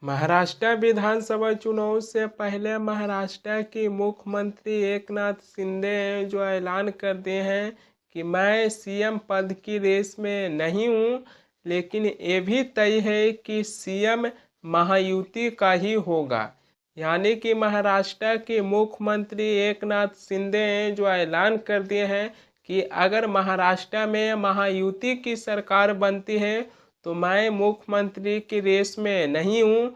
महाराष्ट्र विधानसभा चुनाव से पहले महाराष्ट्र के मुख्यमंत्री एकनाथ शिंदे जो ऐलान कर दिए हैं कि मैं सीएम पद की रेस में नहीं हूं, लेकिन ये भी तय है कि सीएम महायुति का ही होगा। यानी कि महाराष्ट्र के मुख्यमंत्री एकनाथ शिंदे जो ऐलान कर दिए हैं कि अगर महाराष्ट्र में महायुति की सरकार बनती है तो मैं मुख्यमंत्री की रेस में नहीं हूँ।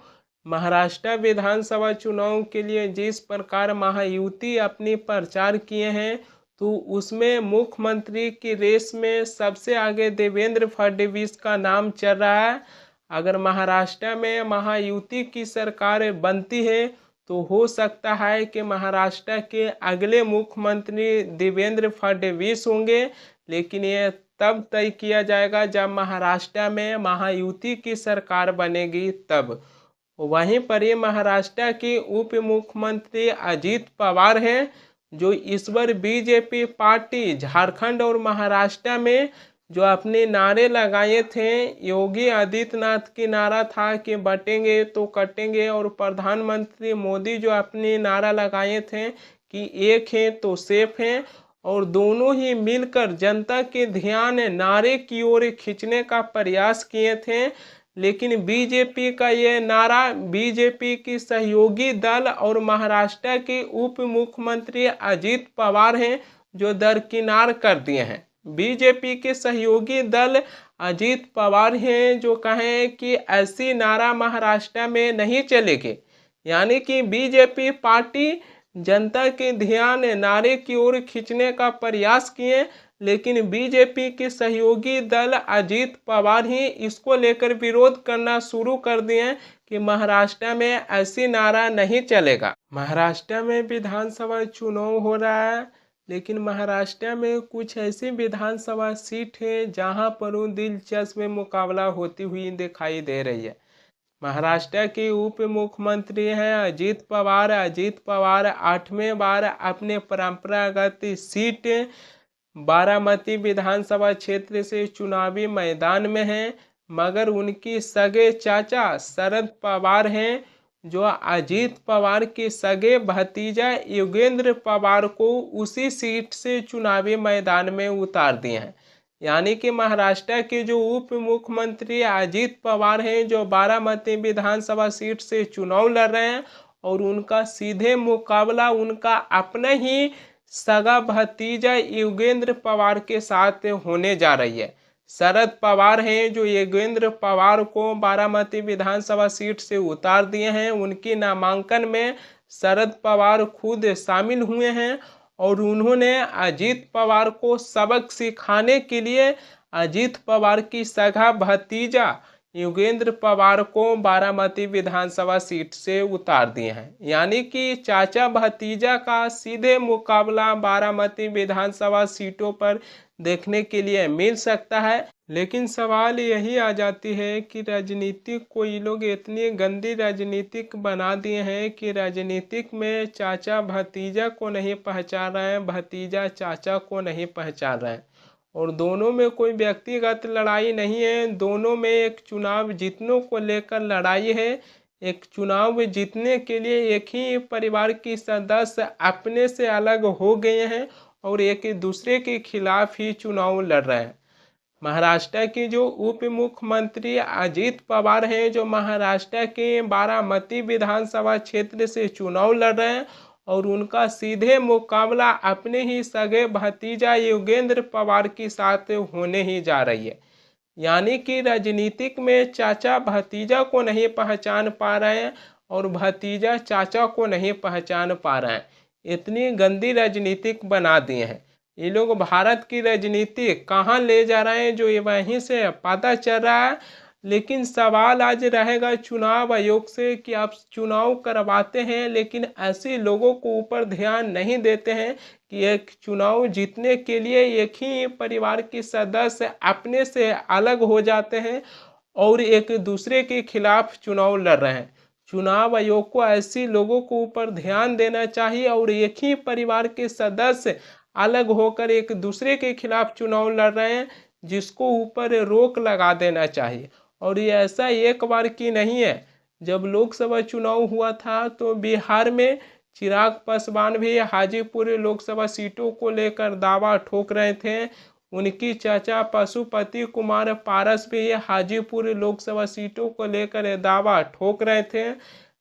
महाराष्ट्र विधानसभा चुनाव के लिए जिस प्रकार महायुति अपनी प्रचार किए हैं तो उसमें मुख्यमंत्री की रेस में सबसे आगे देवेंद्र फडणवीस का नाम चल रहा है। अगर महाराष्ट्र में महायुति की सरकार बनती है तो हो सकता है कि महाराष्ट्र के अगले मुख्यमंत्री देवेंद्र फडणवीस होंगे, लेकिन ये तब तय किया जाएगा जब महाराष्ट्र में महायुति की सरकार बनेगी तब। वहीं पर ही महाराष्ट्र के उप मुख्यमंत्री अजीत पवार हैं, जो इस बार बीजेपी पार्टी झारखंड और महाराष्ट्र में जो अपने नारे लगाए थे। योगी आदित्यनाथ की नारा था कि बटेंगे तो कटेंगे, और प्रधानमंत्री मोदी जो अपने नारा लगाए थे कि एक है तो सेफ है, और दोनों ही मिलकर जनता के ध्यान नारे की ओर खींचने का प्रयास किए थे। लेकिन बीजेपी का ये नारा बीजेपी की सहयोगी दल और महाराष्ट्र के उप मुख्यमंत्री अजीत पवार हैं जो दरकिनार कर दिए हैं। बीजेपी के सहयोगी दल अजीत पवार हैं जो कहें कि ऐसी नारा महाराष्ट्र में नहीं चलेगी। यानी कि बीजेपी पार्टी जनता के ध्यान नारे की ओर खींचने का प्रयास किए, लेकिन बीजेपी के सहयोगी दल अजीत पवार ही इसको लेकर विरोध करना शुरू कर दिए कि महाराष्ट्र में ऐसी नारा नहीं चलेगा। महाराष्ट्र में विधानसभा चुनाव हो रहा है, लेकिन महाराष्ट्र में कुछ ऐसी विधानसभा सीट है जहां पर दिलचस्प मुकाबला होती हुई दिखाई दे रही है। महाराष्ट्र के उप मुख्यमंत्री हैं अजीत पवार। अजीत पवार 8वें बार अपने परंपरागत सीट बारामती विधानसभा क्षेत्र से चुनावी मैदान में हैं, मगर उनकी सगे चाचा शरद पवार हैं जो अजीत पवार के सगे भतीजा योगेंद्र पवार को उसी सीट से चुनावी मैदान में उतार दिए हैं। यानी कि महाराष्ट्र के जो उप मुख्यमंत्री अजीत पवार हैं जो बारामती विधानसभा सीट से चुनाव लड़ रहे हैं, और उनका सीधे मुकाबला उनका अपना ही सगा भतीजा योगेंद्र पवार के साथ होने जा रही है। शरद पवार हैं जो योगेंद्र पवार को बारामती विधानसभा सीट से उतार दिए हैं। उनकी नामांकन में शरद पवार खुद शामिल हुए हैं, और उन्होंने अजीत पवार को सबक सिखाने के लिए अजीत पवार की सगा भतीजा योगेंद्र पवार को बारामती विधानसभा सीट से उतार दिए हैं। यानी कि चाचा भतीजा का सीधे मुकाबला बारामती विधानसभा सीटों पर देखने के लिए मिल सकता है। लेकिन सवाल यही आ जाती है कि राजनीतिक को ये लोग इतनी गंदी राजनीतिक बना दिए हैं कि राजनीतिक में चाचा भतीजा को नहीं पहचान रहे हैं, भतीजा चाचा को नहीं पहचान रहे हैं, और दोनों में कोई व्यक्तिगत लड़ाई नहीं है। दोनों में एक चुनाव जीतने को लेकर लड़ाई है। एक चुनाव जीतने के लिए एक ही परिवार के सदस्य अपने से अलग हो गए हैं और एक दूसरे के खिलाफ ही चुनाव लड़ रहे हैं। महाराष्ट्र के जो उप मुख्यमंत्री अजीत पवार हैं जो महाराष्ट्र के बारामती विधानसभा क्षेत्र से चुनाव लड़ रहे हैं, और उनका सीधे मुकाबला अपने ही सगे भतीजा योगेंद्र पवार के साथ होने ही जा रही है। यानी कि राजनीतिक में चाचा भतीजा को नहीं पहचान पा रहे हैं और भतीजा चाचा को नहीं पहचान पा रहे हैं। इतनी गंदी राजनीतिक बना दिए हैं ये लोग। भारत की राजनीति कहाँ ले जा रहे हैं जो ये वहीं से पता चल रहा है। लेकिन सवाल आज रहेगा चुनाव आयोग से कि आप चुनाव करवाते हैं, लेकिन ऐसे लोगों को ऊपर ध्यान नहीं देते हैं कि एक चुनाव जीतने के लिए एक ही परिवार के सदस्य अपने से अलग हो जाते हैं और एक दूसरे के खिलाफ चुनाव लड़ रहे हैं। चुनाव आयोग को ऐसे लोगों को ऊपर ध्यान देना चाहिए और एक ही परिवार के सदस्य अलग होकर एक दूसरे के खिलाफ चुनाव लड़ रहे हैं, जिसको ऊपर रोक लगा देना चाहिए। और ये ऐसा एक बार की नहीं है, जब लोकसभा चुनाव हुआ था तो बिहार में चिराग पासवान भी हाजीपुर लोकसभा सीटों को लेकर दावा ठोक रहे थे। उनकी चाचा पशुपति कुमार पारस भी हाजीपुर लोकसभा सीटों को लेकर दावा ठोक रहे थे।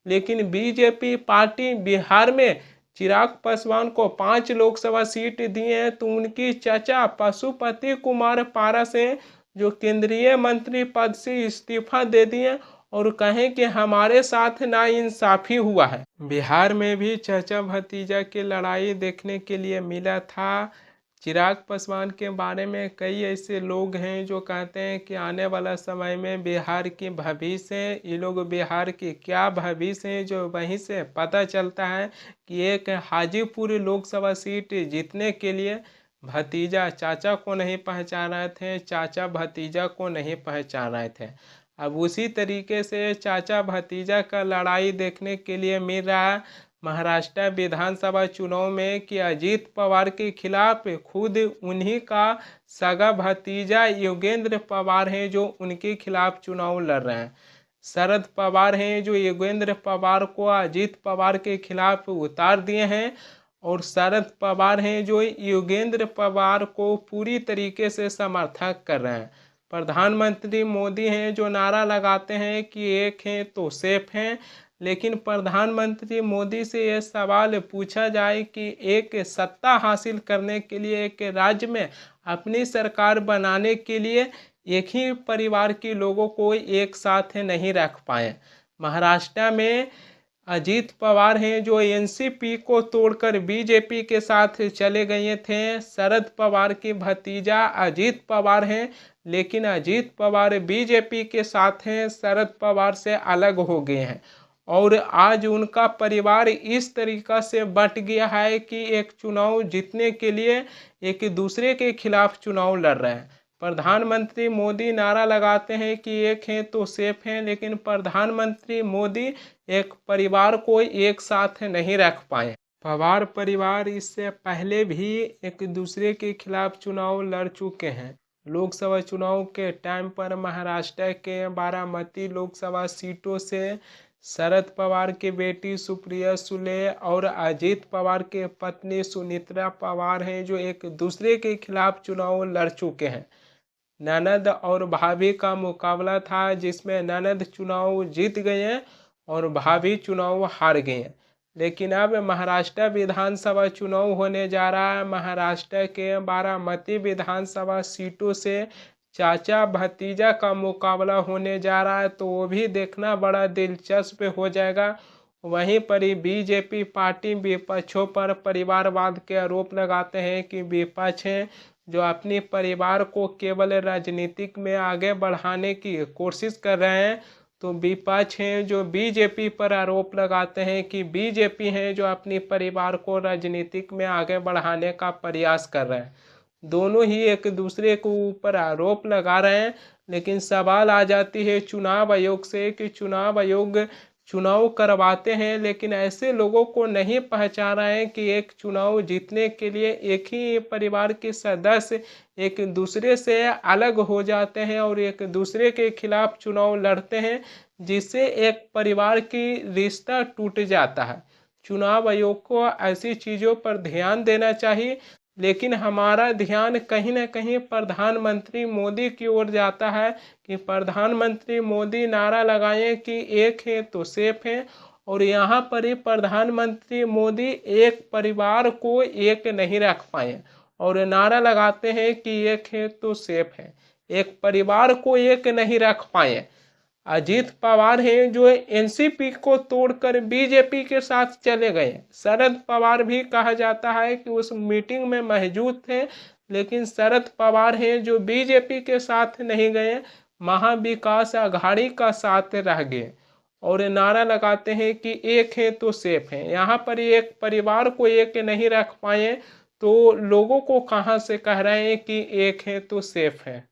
लेकिन बीजेपी पार्टी बिहार में चिराग पासवान को 5 लोकसभा सीट दिए हैं, तो उनकी चाचा पशुपति कुमार पारस हैं जो केंद्रीय मंत्री पद से इस्तीफा दे दिए और कहें कि हमारे साथ नाइंसाफी हुआ है। बिहार में भी चाचा भतीजा की लड़ाई देखने के लिए मिला था। चिराग पासवान के बारे में कई ऐसे लोग हैं जो कहते हैं कि आने वाला समय में बिहार की भविष्य है। ये लोग बिहार की क्या भविष्य है जो वहीं से पता चलता है कि एक हाजीपुर लोकसभा सीट जीतने के लिए भतीजा चाचा को नहीं पहचान रहे थे, चाचा भतीजा को नहीं पहचान रहे थे। अब उसी तरीके से चाचा भतीजा का लड़ाई देखने के लिए मिल रहा है महाराष्ट्र विधानसभा चुनाव में कि अजीत पवार के खिलाफ खुद उन्हीं का सगा भतीजा योगेंद्र पवार हैं जो उनके खिलाफ चुनाव लड़ रहे हैं। शरद पवार हैं जो योगेंद्र पवार को अजीत पवार के खिलाफ उतार दिए हैं और शरद पवार हैं जो योगेंद्र पवार को पूरी तरीके से समर्थक कर रहे हैं। प्रधानमंत्री मोदी हैं जो नारा लगाते हैं कि एक हैं तो सेफ हैं, लेकिन प्रधानमंत्री मोदी से यह सवाल पूछा जाए कि एक सत्ता हासिल करने के लिए एक राज्य में अपनी सरकार बनाने के लिए एक ही परिवार के लोगों को एक साथ नहीं रख पाए। महाराष्ट्र में अजीत पवार हैं जो एनसीपी को तोड़कर बीजेपी के साथ चले गए थे। शरद पवार के भतीजा अजीत पवार हैं, लेकिन अजीत पवार बीजेपी के साथ हैं, शरद पवार से अलग हो गए हैं और आज उनका परिवार इस तरीक़ा से बंट गया है कि एक चुनाव जीतने के लिए एक दूसरे के खिलाफ चुनाव लड़ रहे हैं। प्रधानमंत्री मोदी नारा लगाते हैं कि एक हैं तो सेफ हैं, लेकिन प्रधानमंत्री मोदी एक परिवार को एक साथ नहीं रख पाए। पवार परिवार इससे पहले भी एक दूसरे के खिलाफ चुनाव लड़ चुके हैं। लोकसभा चुनाव के टाइम पर महाराष्ट्र के बारामती लोकसभा सीटों से शरद पवार की बेटी सुप्रिया सुले और अजीत पवार के पत्नी सुनीता पवार हैं जो एक दूसरे के खिलाफ चुनाव लड़ चुके हैं। ननद और भाभी का मुकाबला था जिसमें ननद चुनाव जीत गए हैं और भाभी चुनाव हार गए हैं। लेकिन अब महाराष्ट्र विधानसभा चुनाव होने जा रहा है। महाराष्ट्र के बारामती विधानसभा सीटों से चाचा भतीजा का मुकाबला होने जा रहा है, तो वो भी देखना बड़ा दिलचस्प हो जाएगा। वहीं पर ही बीजेपी पार्टी विपक्षों पर परिवारवाद के आरोप लगाते हैं कि विपक्ष हैं जो अपने परिवार को केवल राजनीतिक में आगे बढ़ाने की कोशिश कर रहे हैं, तो विपक्ष हैं जो बीजेपी पर आरोप लगाते हैं कि बीजेपी हैं जो अपने परिवार को राजनीतिक में आगे बढ़ाने का प्रयास कर रहे हैं। दोनों ही एक दूसरे के ऊपर आरोप लगा रहे हैं, लेकिन सवाल आ जाती है चुनाव आयोग से कि चुनाव आयोग चुनाव करवाते हैं लेकिन ऐसे लोगों को नहीं पहचान रहे हैं कि एक चुनाव जीतने के लिए एक ही परिवार के सदस्य एक दूसरे से अलग हो जाते हैं और एक दूसरे के खिलाफ चुनाव लड़ते हैं, जिससे एक परिवार की रिश्ता टूट जाता है। चुनाव आयोग को ऐसी चीज़ों पर ध्यान देना चाहिए, लेकिन हमारा ध्यान कहीं ना कहीं प्रधानमंत्री मोदी की ओर जाता है कि प्रधानमंत्री मोदी नारा लगाएं कि एक है तो सेफ है, और यहाँ पर ही प्रधानमंत्री मोदी एक परिवार को एक नहीं रख पाए और नारा लगाते हैं कि एक है तो सेफ है, एक परिवार को एक नहीं रख पाए। अजीत पवार हैं जो एनसीपी को तोड़कर बीजेपी के साथ चले गए। शरद पवार भी कहा जाता है कि उस मीटिंग में मौजूद थे, लेकिन शरद पवार हैं जो बीजेपी के साथ नहीं गए, महाविकास आघाड़ी का साथ रह गए और नारा लगाते हैं कि एक है तो सेफ है। यहाँ पर एक परिवार को एक नहीं रख पाए तो लोगों को कहाँ से कह रहे हैं कि एक है तो सेफ है।